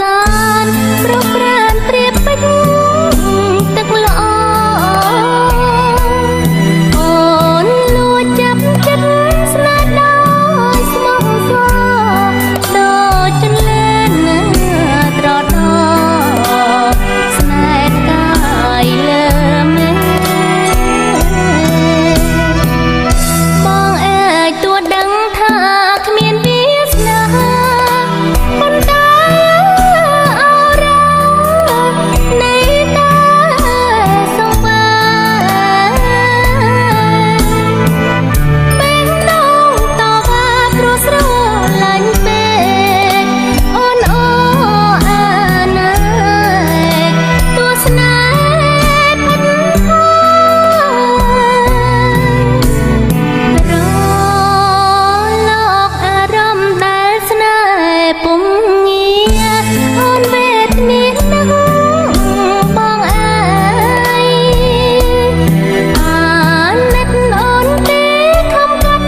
សានប្រប្រានព្រៀបពេញទឹកល្អអូនលួចចាប់ចិត្តស្នេហ៍ដោយស្មោះស្មោះដូចចន្លេត្រដោស្នេហ៍កាយលើមេបងអើយទួដឹងថាគ្មានវាសនាប៉ុន្តែអរ៉ានៃតែសង្វាពេលនងតវ៉ាព្រោះស្រឡាញ់ពេកអូនអូអាណាទស្សនាផុតផុរលោកអារម្មណ៍ដែលស្នេហ៍ពុំងាអូនវេទនាណាស់បងអើយអាណិតអូនទេខំកាត់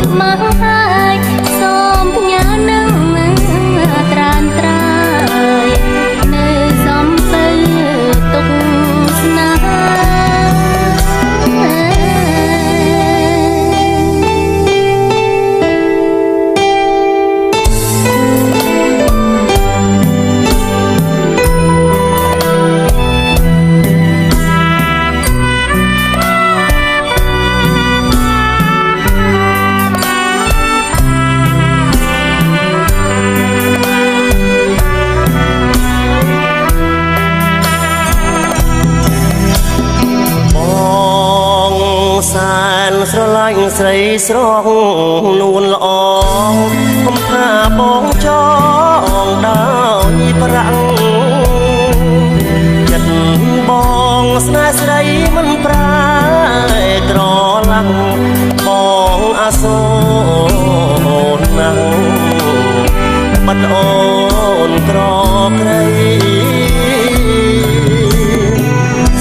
ខ្មាស់ហើយសូមផ្ញើនឹងត្រានត្រើយនៅសំពៅទុកស្នេហ៍ បងសានស្រឡាញ់ស្រីស្រស់នួនល្អខ្ញុំថាបងចងដោយប្រាំងចិត្តបងស្នេហ៍ស្រីមិនប្រែត្រឡាំងបងអាសូរណាស់បាត់អូនក្រក្រៃ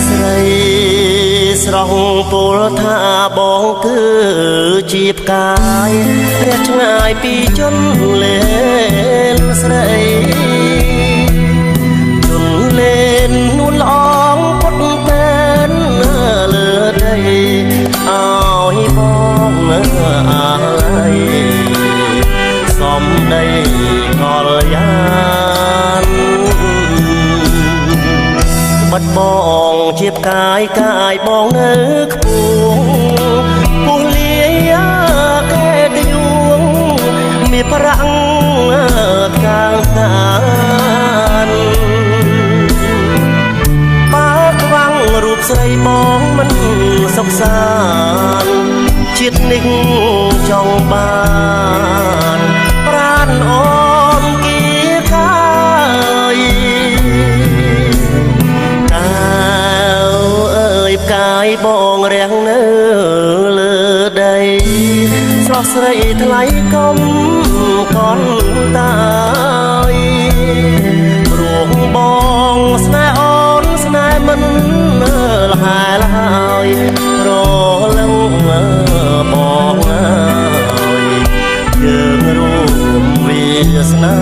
ស្រីស្រស់ពលថាបងគឺជាផ្កាយព្រះឆ្ងាយពីជនលេនស្រីជនលេននួនល្អងពុតពេនលើដីឲ្យបងអាឡ័យសំដីកលយានបាត់បងជាផ្កាយកាយបងនៅខ្ពស់ពុះលាយកែដួងមានប្រាំងកាងកានបើខ្វាំងរូបស្រីបងមិនសុខសាន្តជាតិនេះចង់បានប្រាណអូនគៀកាយផ្កាយបងរាំងនៅលើដីស្រស់ស្រីថ្លៃកុំកន់តាយព្រោះបងស្នេហ៍អូនស្នេហ៍មិនលហើយលហើយរលឹងបងអើយយើងរួមវាសនា